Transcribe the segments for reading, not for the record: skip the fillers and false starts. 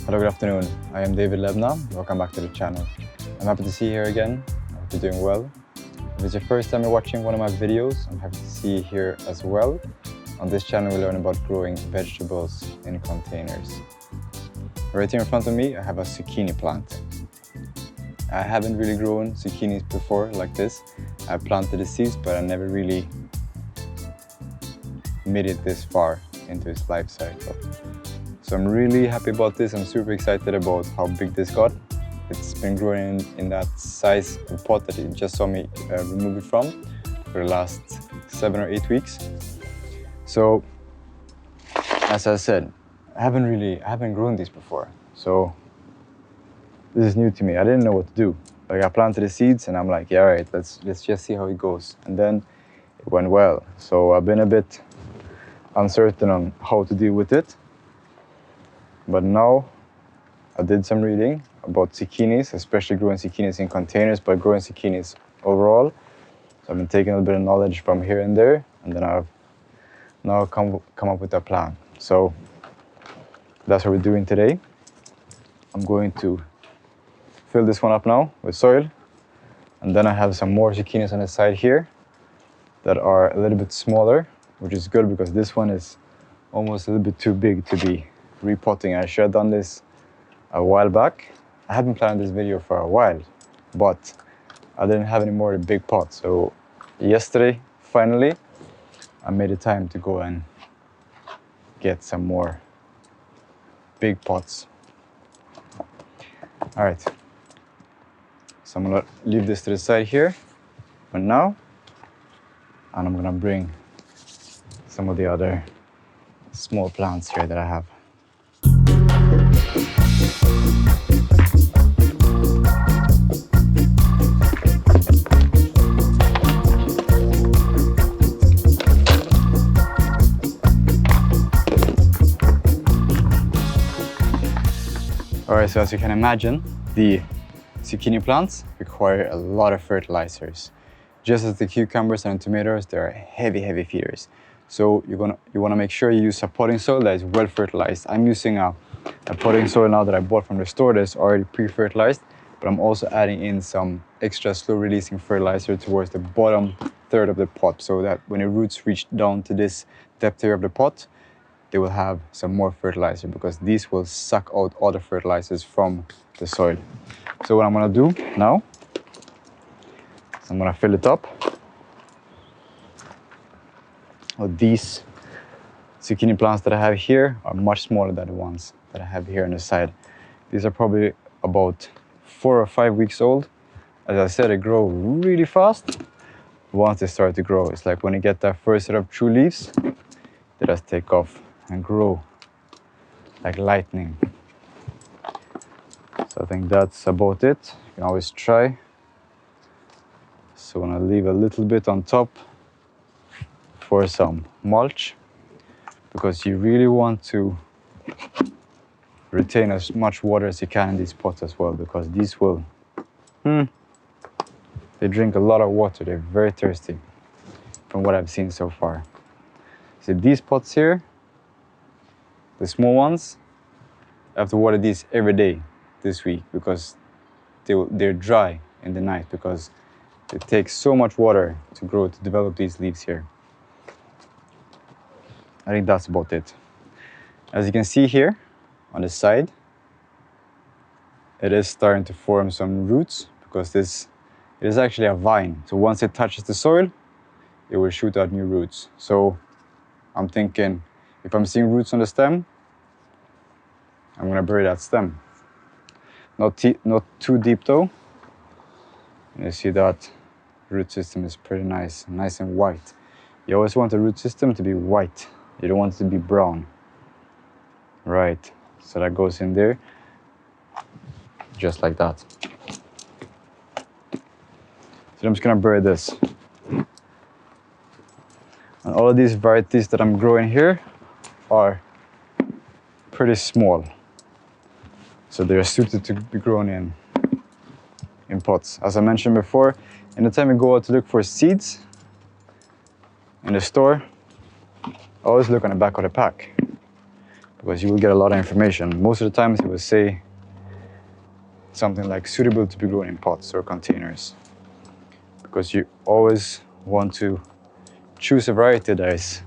Hello, good afternoon. I am David Lebna. Welcome back to the channel. I'm happy to see you here again. I hope you're doing well. If it's your first time you're watching one of my videos, I'm happy to see you here as well. On this channel, we learn about growing vegetables in containers. Right here in front of me, I have a zucchini plant. I haven't really grown zucchinis before like this. I planted the seeds, but I never really made it this far into its life cycle. So I'm really happy about this. I'm super excited about how big this got. It's been growing in that size of pot that you just saw me remove it from for the last 7 or 8 weeks. So, as I said, I haven't grown these before. So this is new to me. I didn't know what to do. Like, I planted the seeds and I'm like, yeah, all right, let's just see how it goes. And then it went well. So I've been a bit uncertain on how to deal with it. But now I did some reading about zucchinis, especially growing zucchinis in containers, but growing zucchinis overall. So I've been taking a little bit of knowledge from here and there, and then I've now come up with a plan. So that's what we're doing today. I'm going to fill this one up now with soil, and then I have some more zucchinis on the side here that are a little bit smaller, which is good because this one is almost a little bit too big to be repotting. I should have done this a while back. I haven't planned this video for a while, but I didn't have any more big pots. So yesterday, finally, I made it time to go and get some more big pots. All right, so I'm gonna leave this to the side here for now, and I'm gonna bring some of the other small plants here that I have. Alright, so as you can imagine, the zucchini plants require a lot of fertilizers. Just as the cucumbers and tomatoes, they are heavy feeders. So you want to make sure you use a potting soil that is well fertilized. I'm using a potting soil now that I bought from the store that's already pre-fertilized, but I'm also adding in some extra slow-releasing fertilizer towards the bottom third of the pot, so that when the roots reach down to this depth here of the pot, they will have some more fertilizer, because these will suck out all the fertilizers from the soil. So what I'm gonna do now is I'm gonna fill it up. Well, these zucchini plants that I have here are much smaller than the ones that I have here on the side. These are probably about 4 or 5 weeks old. As I said, they grow really fast. Once they start to grow, it's like when you get that first set of true leaves, they just take off and grow like lightning. So I think that's about it. You can always try. So I'm gonna leave a little bit on top for some mulch, because you really want to retain as much water as you can in these pots as well, because these will, they drink a lot of water. They're very thirsty from what I've seen so far. So these pots here, the small ones, I have to water these every day this week, because they're dry in the night, because it takes so much water to grow, to develop these leaves here. I think that's about it. As you can see here on the side, it is starting to form some roots, because it is actually a vine. So once it touches the soil, it will shoot out new roots. So I'm thinking, if I'm seeing roots on the stem, I'm gonna bury that stem. Not too deep though. And you see that root system is pretty nice and white. You always want the root system to be white. You don't want it to be brown. Right, so that goes in there, just like that. So I'm just gonna bury this. And all of these varieties that I'm growing here are pretty small. So they're suited to be grown in pots. As I mentioned before, anytime you go out to look for seeds in the store, always look on the back of the pack. because you will get a lot of information. Most of the times it will say something like suitable to be grown in pots or containers, because you always want to choose a variety that is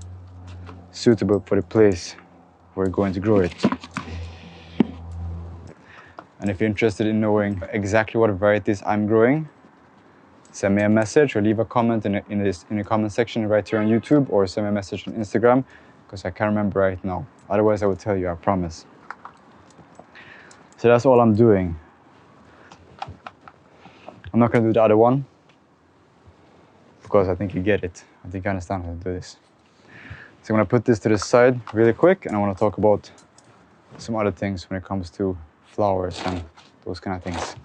suitable for the place where you're going to grow it. And if you're interested in knowing exactly what varieties I'm growing, send me a message or leave a comment in the comment section right here on YouTube, or send me a message on Instagram, because I can't remember right now. Otherwise I will tell you, I promise. So that's all I'm doing. I'm not going to do the other one, because I think you get it. I think you understand how to do this. So I'm going to put this to the side really quick, and I want to talk about some other things when it comes to flowers and those kind of things.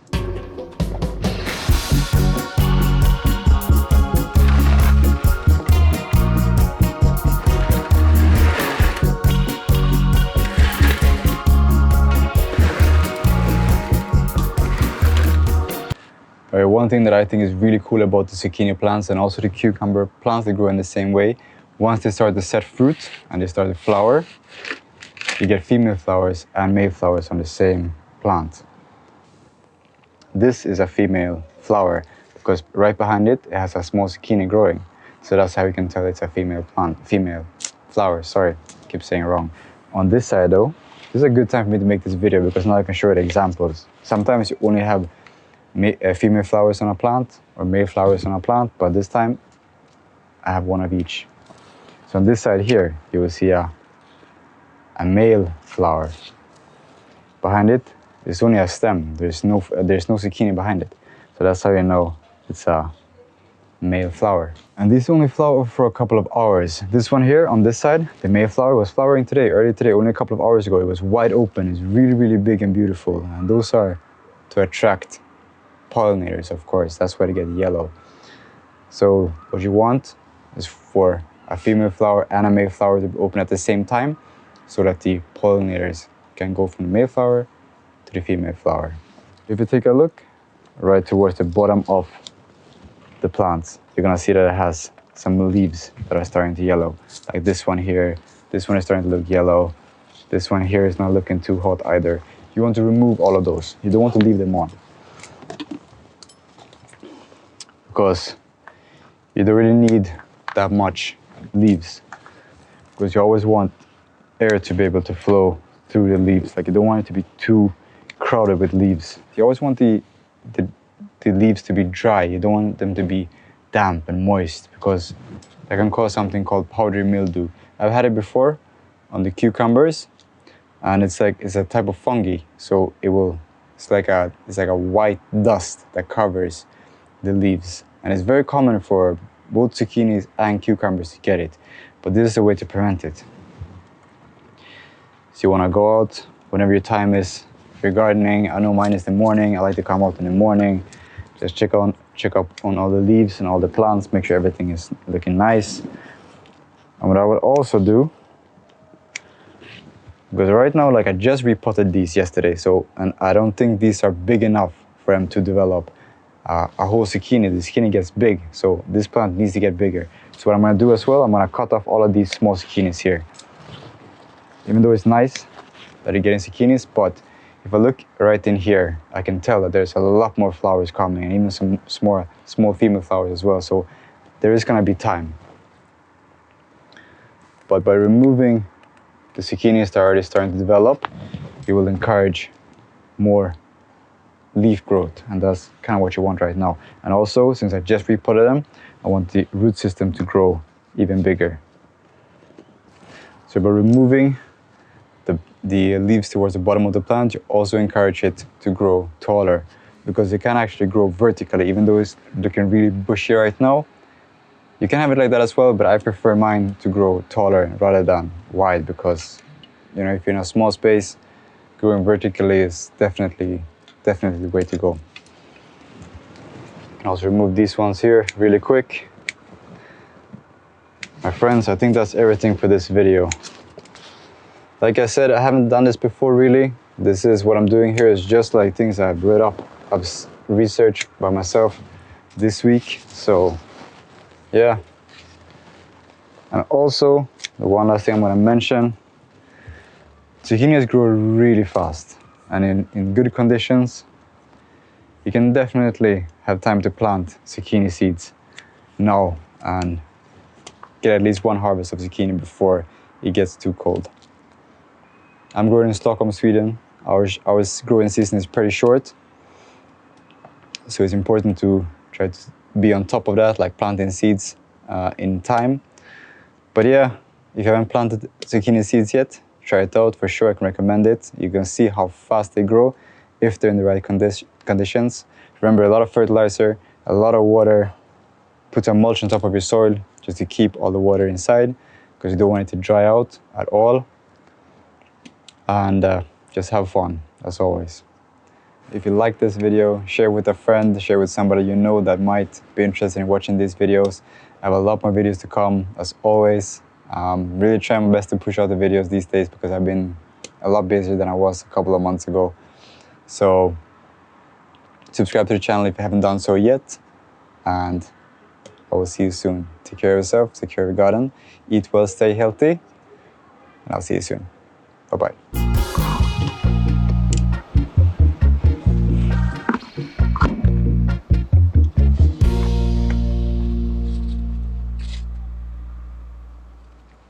One thing that I think is really cool about the zucchini plants and also the cucumber plants, they grow in the same way. Once they start to set fruit and they start to flower, you get female flowers and male flowers on the same plant. This is a female flower because right behind it, it has a small zucchini growing. So that's how you can tell it's a female plant, female flower, sorry, I keep saying it wrong. On this side though, this is a good time for me to make this video because now I can show you the examples. Sometimes you only have female flowers on a plant or male flowers on a plant, but this time I have one of each. So on this side here, you will see a male flower. Behind it, there's only a stem. There's no zucchini behind it. So that's how you know it's a male flower. And these only flower for a couple of hours. This one here on this side, the male flower was flowering today, early today, only a couple of hours ago. It was wide open. It's really, really big and beautiful. And those are to attract pollinators, of course. That's why they get yellow. So what you want is for a female flower and a male flower to be open at the same time, so that the pollinators can go from the male flower to the female flower. If you take a look right towards the bottom of the plants, you're gonna see that it has some leaves that are starting to yellow. Like this one here, this one is starting to look yellow. This one here is not looking too hot either. You want to remove all of those. You don't want to leave them on, because you don't really need that much leaves, because you always want air to be able to flow through the leaves. Like you don't want it to be too crowded with leaves. You always want the leaves to be dry. You don't want them to be damp and moist, because that can cause something called powdery mildew. I've had it before on the cucumbers, and it's a type of fungi. So it's like a white dust that covers the leaves, and it's very common for both zucchinis and cucumbers to get it, but this is a way to prevent it. So you want to go out whenever your time is for gardening. I know mine is the morning. I like to come out in the morning, just check up on all the leaves and all the plants, make sure everything is looking nice. And what I would also do, because right now, like I just repotted these yesterday, and I don't think these are big enough for them to develop a whole zucchini. The zucchini gets big, so this plant needs to get bigger. So what I'm going to do as well, I'm going to cut off all of these small zucchinis here. Even though it's nice that you're getting zucchinis, but if I look right in here, I can tell that there's a lot more flowers coming, and even some small female flowers as well. So there is going to be time. But by removing the zucchinis that are already starting to develop, you will encourage more leaf growth, and that's kind of what you want right now. And also, since I just repotted them, I want the root system to grow even bigger. So by removing the leaves towards the bottom of the plant, you also encourage it to grow taller, because it can actually grow vertically. Even though it's looking really bushy right now, you can have it like that as well, but I prefer mine to grow taller rather than wide, because if you're in a small space, growing vertically is definitely the way to go. I'll also remove these ones here really quick. My friends, I think that's everything for this video. Like I said, I haven't done this before really. This is what I'm doing here is just like things I've read up, I've researched by myself this week. So yeah. And also, the one last thing I'm going to mention, Zucchinis grow really fast, and in good conditions, you can definitely have time to plant zucchini seeds now and get at least one harvest of zucchini before it gets too cold. I'm growing in Stockholm, Sweden. Our growing season is pretty short, so it's important to try to be on top of that, like planting seeds in time. But yeah, if you haven't planted zucchini seeds yet, try it out for sure. I can recommend it. You can see how fast they grow if they're in the right conditions. Remember, a lot of fertilizer, a lot of water. Put some mulch on top of your soil just to keep all the water inside, because you don't want it to dry out at all. And just have fun, as always. If you like this video, share with a friend, share with somebody you know that might be interested in watching these videos. I have a lot more videos to come, as always. Really trying my best to push out the videos these days because I've been a lot busier than I was a couple of months ago. So subscribe to the channel if you haven't done so yet, and I will see you soon. Take care of yourself, take care of your garden, eat well, stay healthy, and I'll see you soon. Bye-bye.